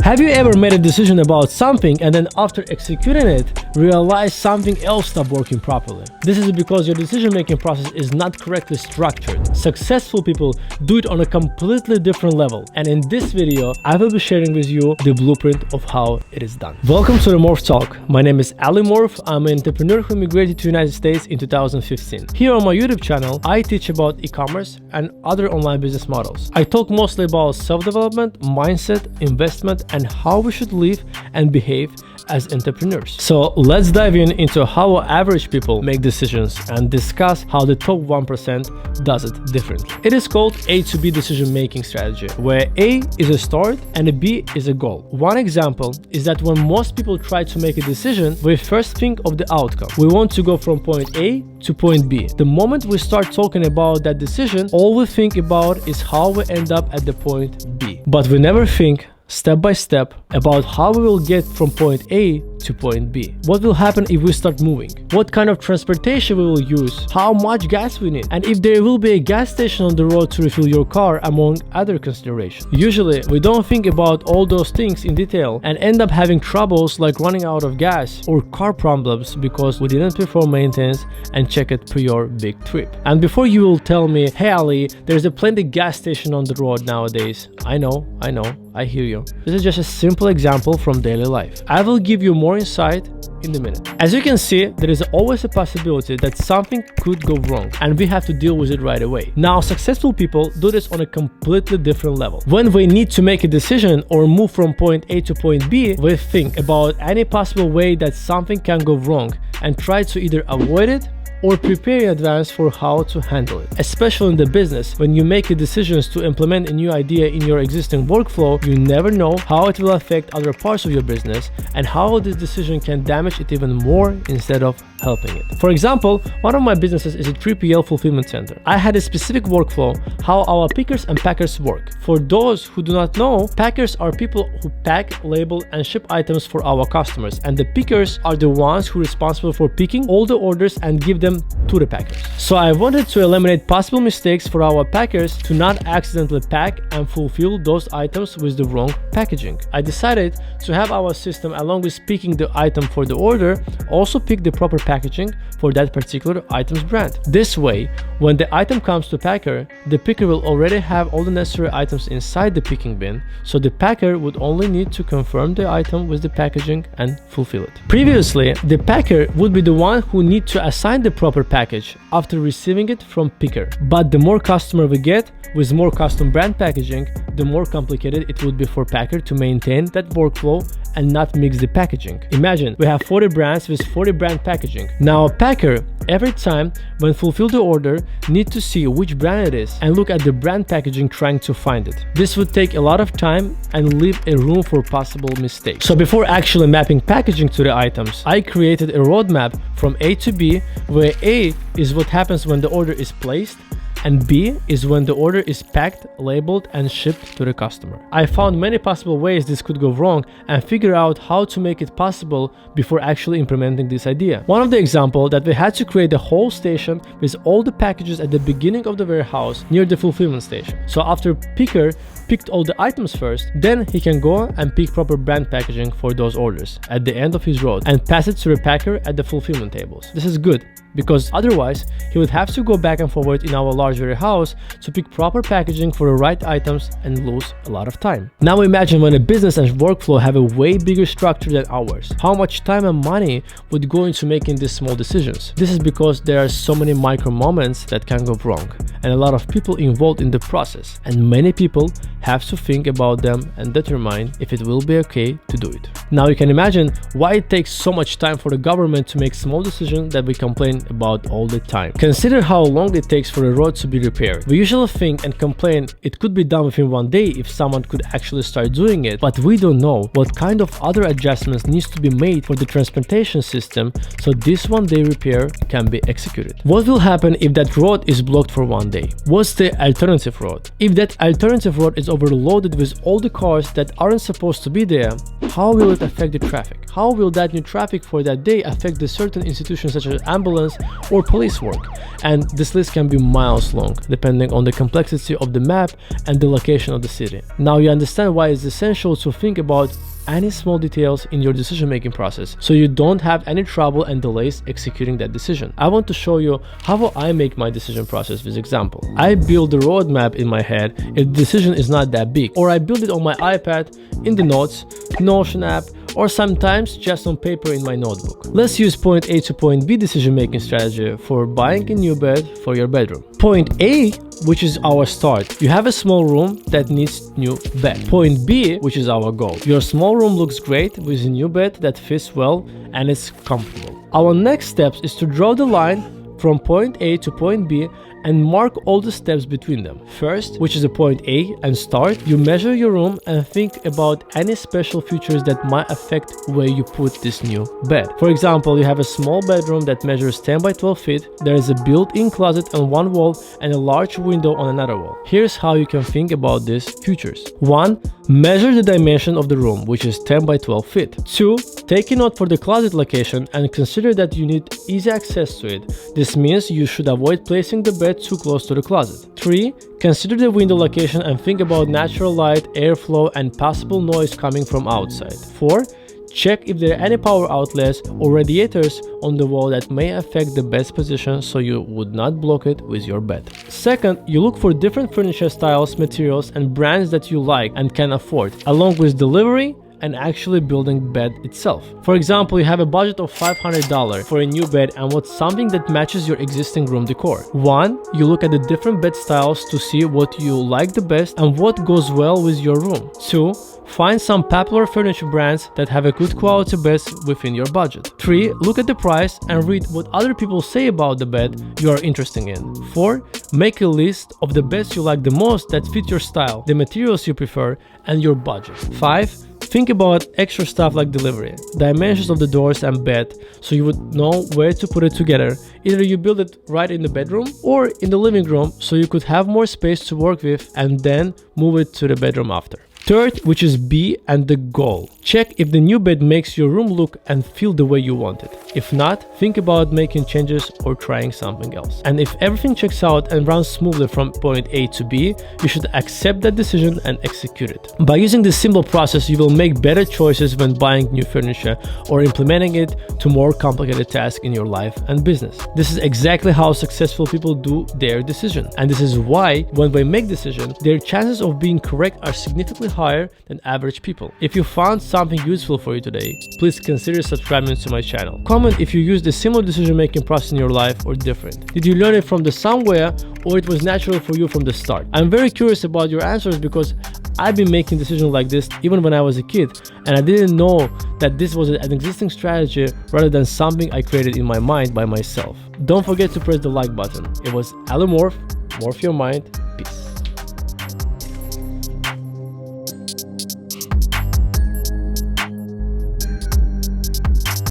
Have you ever made a decision about something and then after executing it, realize something else stopped working properly? This is because your decision-making process is not correctly structured. Successful people do it on a completely different level, and in this video, I will be sharing with you the blueprint of how it is done. Welcome to the Morf Talk. My name is Morf. I'm an entrepreneur who immigrated to the United States in 2015. Here on my YouTube channel, I teach about e-commerce and other online business models. I talk mostly about self-development, mindset, investment, and how we should live and behave as entrepreneurs. So let's dive into how average people make decisions and discuss how the top 1% does it differently. It is called A to B decision-making strategy, where A is a start and a B is a goal. One example is that when most people try to make a decision, we first think of the outcome. We want to go from point A to point B. The moment we start talking about that decision, all we think about is how we end up at the point B. But we never think step by step about how we will get from point A to point B. What will happen if we start moving? What kind of transportation we will use? How much gas we need? And if there will be a gas station on the road to refill your car, among other considerations. Usually, we don't think about all those things in detail and end up having troubles like running out of gas or car problems because we didn't perform maintenance and check it prior big trip. And before you will tell me, hey Ali, there's a plenty gas station on the road nowadays. I know, I hear you. This is just a simple example from daily life. I will give you more insight in a minute. As you can see, there is always a possibility that something could go wrong and we have to deal with it right away. Now, successful people do this on a completely different level. When we need to make a decision or move from point A to point B, we think about any possible way that something can go wrong and try to either avoid it or prepare in advance for how to handle it. Especially in the business, when you make decisions to implement a new idea in your existing workflow, you never know how it will affect other parts of your business and how this decision can damage it even more instead of helping it. For example, one of my businesses is a 3PL fulfillment center. I had a specific workflow how our pickers and packers work. For those who do not know, packers are people who pack, label, and ship items for our customers, and the pickers are the ones who are responsible for picking all the orders and give them to the packers. So I wanted to eliminate possible mistakes for our packers to not accidentally pack and fulfill those items with the wrong packaging. I decided to have our system, along with picking the item for the order, also pick the proper packaging for that particular item's brand. This way, when the item comes to packer, the picker will already have all the necessary items inside the picking bin, so the packer would only need to confirm the item with the packaging and fulfill it. Previously, the packer would be the one who need to assign the proper package after receiving it from picker. But the more customer we get with more custom brand packaging, the more complicated it would be for packer to maintain that workflow and not mix the packaging. Imagine we have 40 brands with 40 brand packaging. Now a packer, every time when fulfill the order, need to see which brand it is and look at the brand packaging trying to find it. This would take a lot of time and leave a room for possible mistakes. So before actually mapping packaging to the items, I created a roadmap from A to B, where A is what happens when the order is placed, and B is when the order is packed, labeled, and shipped to the customer. I found many possible ways this could go wrong and figure out how to make it possible before actually implementing this idea. One of the examples that we had to create a whole station with all the packages at the beginning of the warehouse near the fulfillment station. So after picker picked all the items first, then he can go and pick proper brand packaging for those orders at the end of his road and pass it to the packer at the fulfillment tables. This is good because otherwise he would have to go back and forward in our large warehouse to pick proper packaging for the right items and lose a lot of time. Now imagine when a business and workflow have a way bigger structure than ours. How much time and money would go into making these small decisions? This is because there are so many micro moments that can go wrong and a lot of people involved in the process, and many people have to think about them and determine if it will be okay to do it. Now you can imagine why it takes so much time for the government to make small decisions that we complain about all the time. Consider how long it takes for a road to be repaired. We usually think and complain it could be done within one day if someone could actually start doing it, but we don't know what kind of other adjustments needs to be made for the transportation system so this one-day repair can be executed. What will happen if that road is blocked for one day? What's the alternative road? If that alternative road is overloaded with all the cars that aren't supposed to be there, how will it affect the traffic? How will that new traffic for that day affect the certain institutions such as ambulance or police work? And this list can be miles long, depending on the complexity of the map and the location of the city. Now you understand why it's essential to think about any small details in your decision-making process so you don't have any trouble and delays executing that decision. I want to show you how I make my decision process with example. I build the roadmap in my head if the decision is not that big, or I build it on my iPad, in the Notes, Notion app, or sometimes just on paper in my notebook. Let's use point A to point B decision-making strategy for buying a new bed for your bedroom. Point A, which is our start. You have a small room that needs new bed. Point B, which is our goal. Your small room looks great with a new bed that fits well and is comfortable. Our next steps is to draw the line from point A to point B and mark all the steps between them. First, which is a point A and start, you measure your room and think about any special features that might affect where you put this new bed. For example, you have a small bedroom that measures 10 by 12 feet. There is a built-in closet on one wall and a large window on another wall. Here's how you can think about these features. 1. Measure the dimension of the room, which is 10 by 12 feet. 2. Take a note for the closet location and consider that you need easy access to it. This means you should avoid placing the bed too close to the closet. 3. Consider the window location and think about natural light, airflow, and possible noise coming from outside. 4. Check if there are any power outlets or radiators on the wall that may affect the bed's position so you would not block it with your bed. Second, you look for different furniture styles, materials, and brands that you like and can afford, along with delivery and actually building bed itself. For example, you have a budget of $500 for a new bed and want something that matches your existing room decor. 1. You look at the different bed styles to see what you like the best and what goes well with your room. 2. Find some popular furniture brands that have a good quality beds within your budget. 3. Look at the price and read what other people say about the bed you are interested in. 4. Make a list of the beds you like the most that fit your style, the materials you prefer, and your budget. 5. Think about extra stuff like delivery, dimensions of the doors and bed, so you would know where to put it together. Either you build it right in the bedroom or in the living room so you could have more space to work with and then move it to the bedroom after. Third, which is B, and the goal. Check if the new bed makes your room look and feel the way you want it. If not, think about making changes or trying something else. And if everything checks out and runs smoothly from point A to B, you should accept that decision and execute it. By using this simple process, you will make better choices when buying new furniture or implementing it to more complicated tasks in your life and business. This is exactly how successful people do their decision. And this is why when they make decisions, their chances of being correct are significantly higher than average people. If you found something useful for you today, please consider subscribing to my channel. Comment if you used a similar decision-making process in your life or different. Did you learn it from somewhere or it was natural for you from the start? I'm very curious about your answers because I've been making decisions like this even when I was a kid, and I didn't know that this was an existing strategy rather than something I created in my mind by myself. Don't forget to press the like button. It was Ali Morf, Morf Your Mind. Peace.